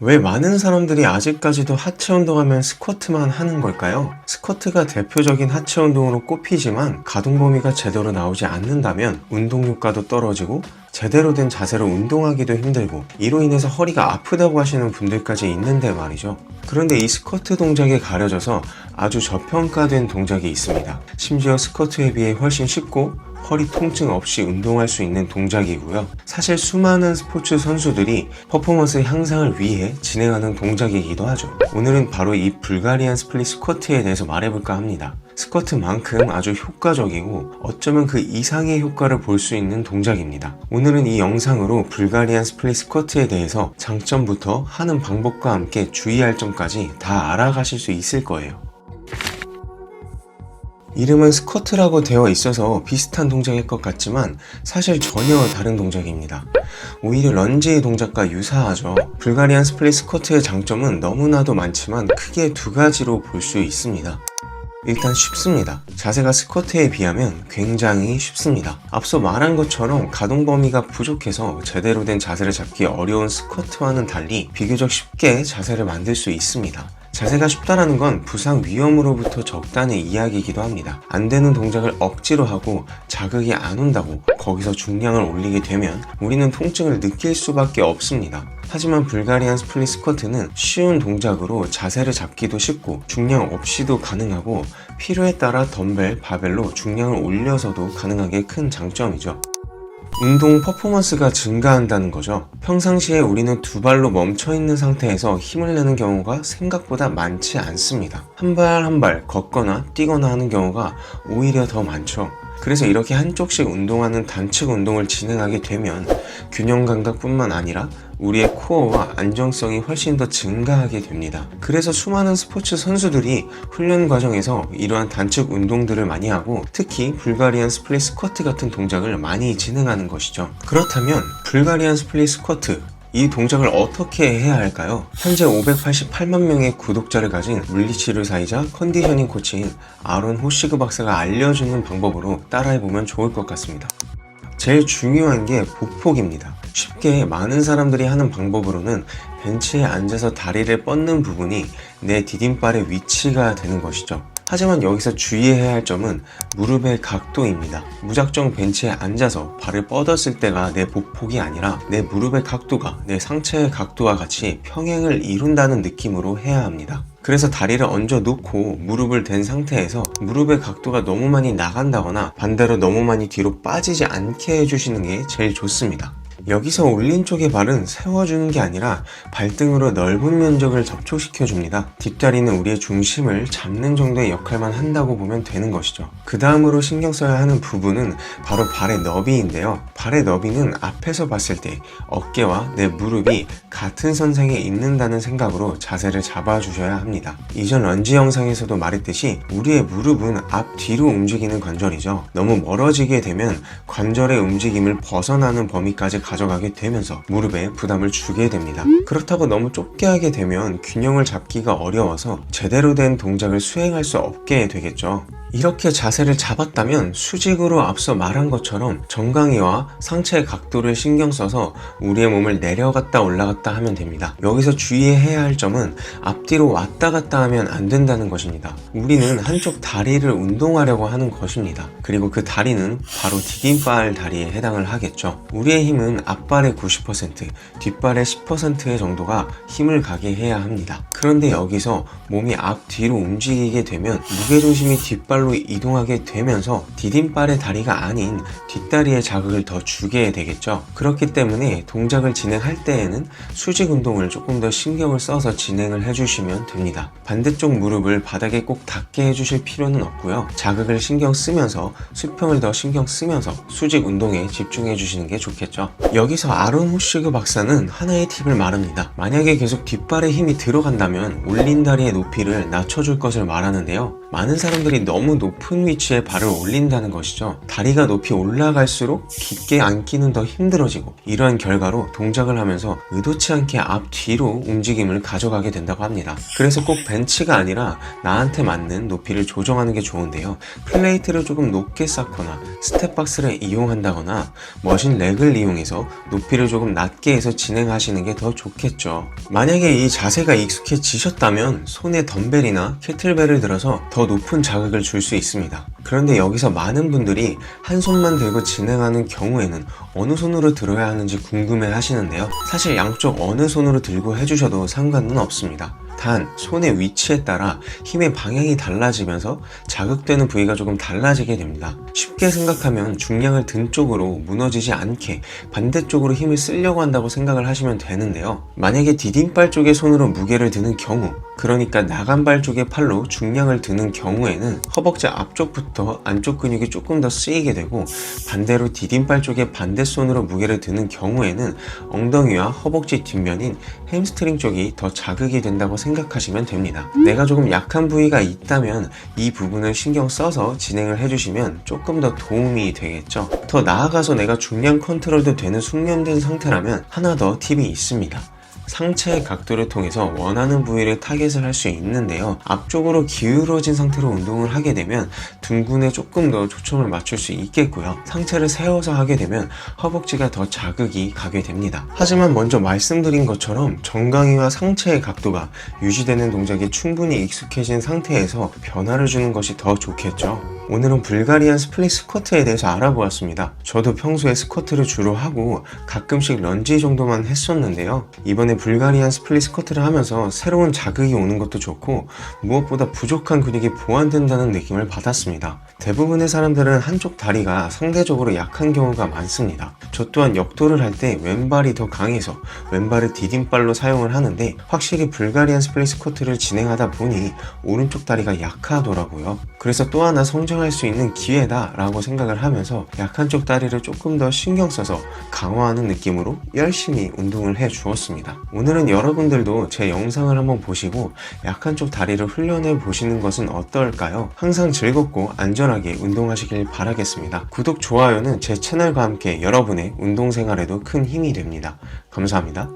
왜 많은 사람들이 아직까지도 하체 운동하면 스쿼트만 하는 걸까요? 스쿼트가 대표적인 하체 운동으로 꼽히지만 가동 범위가 제대로 나오지 않는다면 운동 효과도 떨어지고 제대로 된 자세로 운동하기도 힘들고 이로 인해서 허리가 아프다고 하시는 분들까지 있는데 말이죠. 그런데 이 스쿼트 동작에 가려져서 아주 저평가된 동작이 있습니다. 심지어 스쿼트에 비해 훨씬 쉽고 허리 통증 없이 운동할 수 있는 동작이고요. 사실 수많은 스포츠 선수들이 퍼포먼스 향상을 위해 진행하는 동작이기도 하죠. 오늘은 바로 이 불가리안 스플릿 스쿼트에 대해서 말해볼까 합니다. 스쿼트만큼 아주 효과적이고 어쩌면 그 이상의 효과를 볼 수 있는 동작입니다. 오늘은 이 영상으로 불가리안 스플릿 스쿼트에 대해서 장점부터 하는 방법과 함께 주의할 점까지 다 알아가실 수 있을 거예요. 이름은 스쿼트라고 되어 있어서 비슷한 동작일 것 같지만 사실 전혀 다른 동작입니다. 오히려 런지의 동작과 유사하죠. 불가리안 스플릿 스쿼트의 장점은 너무나도 많지만 크게 두 가지로 볼 수 있습니다. 일단 쉽습니다. 자세가 스쿼트에 비하면 굉장히 쉽습니다. 앞서 말한 것처럼 가동 범위가 부족해서 제대로 된 자세를 잡기 어려운 스쿼트와는 달리 비교적 쉽게 자세를 만들 수 있습니다. 자세가 쉽다라는 건 부상 위험으로부터 적다는 이야기이기도 합니다. 안 되는 동작을 억지로 하고 자극이 안 온다고 거기서 중량을 올리게 되면 우리는 통증을 느낄 수밖에 없습니다. 하지만 불가리안 스플릿 스쿼트는 쉬운 동작으로 자세를 잡기도 쉽고 중량 없이도 가능하고 필요에 따라 덤벨, 바벨로 중량을 올려서도 가능한 게 큰 장점이죠. 운동 퍼포먼스가 증가한다는 거죠. 평상시에 우리는 두 발로 멈춰있는 상태에서 힘을 내는 경우가 생각보다 많지 않습니다. 한 발 한 발 걷거나 뛰거나 하는 경우가 오히려 더 많죠. 그래서 이렇게 한쪽씩 운동하는 단축 운동을 진행하게 되면 균형 감각뿐만 아니라 우리의 코어와 안정성이 훨씬 더 증가하게 됩니다. 그래서 수많은 스포츠 선수들이 훈련 과정에서 이러한 단축 운동들을 많이 하고 특히 불가리안 스플릿 스쿼트 같은 동작을 많이 진행하는 것이죠. 그렇다면 불가리안 스플릿 스쿼트 이 동작을 어떻게 해야 할까요? 현재 588만 명의 구독자를 가진 물리치료사이자 컨디셔닝 코치인 아론 호시그 박사가 알려주는 방법으로 따라해보면 좋을 것 같습니다. 제일 중요한 게 보폭입니다. 쉽게 많은 사람들이 하는 방법으로는 벤치에 앉아서 다리를 뻗는 부분이 내 디딤발의 위치가 되는 것이죠. 하지만 여기서 주의해야 할 점은 무릎의 각도입니다. 무작정 벤치에 앉아서 발을 뻗었을 때가 내 보폭이 아니라 내 무릎의 각도가 내 상체의 각도와 같이 평행을 이룬다는 느낌으로 해야 합니다. 그래서 다리를 얹어 놓고 무릎을 댄 상태에서 무릎의 각도가 너무 많이 나간다거나 반대로 너무 많이 뒤로 빠지지 않게 해주시는 게 제일 좋습니다. 여기서 올린 쪽의 발은 세워주는 게 아니라 발등으로 넓은 면적을 접촉시켜 줍니다. 뒷다리는 우리의 중심을 잡는 정도의 역할만 한다고 보면 되는 것이죠. 그 다음으로 신경 써야 하는 부분은 바로 발의 너비인데요. 발의 너비는 앞에서 봤을 때 어깨와 내 무릎이 같은 선상에 있는다는 생각으로 자세를 잡아주셔야 합니다. 이전 런지 영상에서도 말했듯이 우리의 무릎은 앞뒤로 움직이는 관절이죠. 너무 멀어지게 되면 관절의 움직임을 벗어나는 범위까지 가져가게 되면서 무릎에 부담을 주게 됩니다. 그렇다고 너무 좁게 하게 되면 균형을 잡기가 어려워서 제대로 된 동작을 수행할 수 없게 되겠죠. 이렇게 자세를 잡았다면 수직으로 앞서 말한 것처럼 정강이와 상체의 각도를 신경 써서 우리의 몸을 내려갔다 올라갔다 하면 됩니다. 여기서 주의해야 할 점은 앞뒤로 왔다 갔다 하면 안 된다는 것입니다. 우리는 한쪽 다리를 운동하려고 하는 것입니다. 그리고 그 다리는 바로 디딤발 다리에 해당을 하겠죠. 우리의 힘은 앞발의 90%, 뒷발의 10%의 정도가 힘을 가게 해야 합니다. 그런데 여기서 몸이 앞뒤로 움직이게 되면 무게중심이 뒷발로 이동하게 되면서 디딤발의 다리가 아닌 뒷다리에 자극을 더 주게 되겠죠. 그렇기 때문에 동작을 진행할 때에는 수직 운동을 조금 더 신경을 써서 진행을 해주시면 됩니다. 반대쪽 무릎을 바닥에 꼭 닿게 해주실 필요는 없고요. 자극을 신경 쓰면서 수평을 더 신경 쓰면서 수직 운동에 집중해 주시는 게 좋겠죠. 여기서 아론 호시그 박사는 하나의 팁을 말합니다. 만약에 계속 뒷발에 힘이 들어간다면 하면 올린 다리의 높이를 낮춰줄 것을 말하는데요. 많은 사람들이 너무 높은 위치에 발을 올린다는 것이죠. 다리가 높이 올라갈수록 깊게 앉기는 더 힘들어지고, 이러한 결과로 동작을 하면서 의도치 않게 앞뒤로 움직임을 가져가게 된다고 합니다. 그래서 꼭 벤치가 아니라 나한테 맞는 높이를 조정하는 게 좋은데요. 플레이트를 조금 높게 쌓거나 스텝박스를 이용한다거나 머신 렉을 이용해서 높이를 조금 낮게 해서 진행하시는 게 더 좋겠죠. 만약에 이 자세가 익숙해지셨다면 손에 덤벨이나 케틀벨을 들어서 더 높은 자극을 줄 수 있습니다. 그런데 여기서 많은 분들이 한 손만 들고 진행하는 경우에는 어느 손으로 들어야 하는지 궁금해 하시는데요. 사실 양쪽 어느 손으로 들고 해주셔도 상관은 없습니다. 단 손의 위치에 따라 힘의 방향이 달라지면서 자극되는 부위가 조금 달라지게 됩니다. 쉽게 생각하면 중량을 든 쪽으로 무너지지 않게 반대쪽으로 힘을 쓰려고 한다고 생각을 하시면 되는데요. 만약에 디딤발 쪽의 손으로 무게를 드는 경우, 그러니까 나간발 쪽의 팔로 중량을 드는 경우에는 허벅지 앞쪽부터 안쪽 근육이 조금 더 쓰이게 되고, 반대로 디딤발 쪽의 반대손으로 무게를 드는 경우에는 엉덩이와 허벅지 뒷면인 햄스트링 쪽이 더 자극이 된다고 생각하시면 됩니다. 내가 조금 약한 부위가 있다면 이 부분을 신경 써서 진행을 해주시면 조금 더 도움이 되겠죠. 더 나아가서 내가 중량 컨트롤도 되는 숙련된 상태라면 하나 더 팁이 있습니다. 상체의 각도를 통해서 원하는 부위를 타겟을 할 수 있는데요. 앞쪽으로 기울어진 상태로 운동을 하게 되면 둔근에 조금 더 초점을 맞출 수 있겠고요. 상체를 세워서 하게 되면 허벅지가 더 자극이 가게 됩니다. 하지만 먼저 말씀드린 것처럼 정강이와 상체의 각도가 유지되는 동작에 충분히 익숙해진 상태에서 변화를 주는 것이 더 좋겠죠. 오늘은 불가리안 스플릿 스쿼트에 대해서 알아보았습니다. 저도 평소에 스쿼트를 주로 하고 가끔씩 런지 정도만 했었는데요. 이번에 불가리안 스플릿 스쿼트를 하면서 새로운 자극이 오는 것도 좋고, 무엇보다 부족한 근육이 보완된다는 느낌을 받았습니다. 대부분의 사람들은 한쪽 다리가 상대적으로 약한 경우가 많습니다. 저 또한 역도를 할 때 왼발이 더 강해서 왼발을 디딤발로 사용을 하는데, 확실히 불가리안 스플릿 스쿼트를 진행하다 보니 오른쪽 다리가 약하더라고요. 그래서 또 하나 성장할 수 있는 기회다 라고 생각을 하면서 약한 쪽 다리를 조금 더 신경 써서 강화하는 느낌으로 열심히 운동을 해 주었습니다. 오늘은 여러분들도 제 영상을 한번 보시고 약한 쪽 다리를 훈련해 보시는 것은 어떨까요? 항상 즐겁고 안전하게 운동하시길 바라겠습니다. 구독, 좋아요는 제 채널과 함께 여러분의 운동 생활에도 큰 힘이 됩니다. 감사합니다.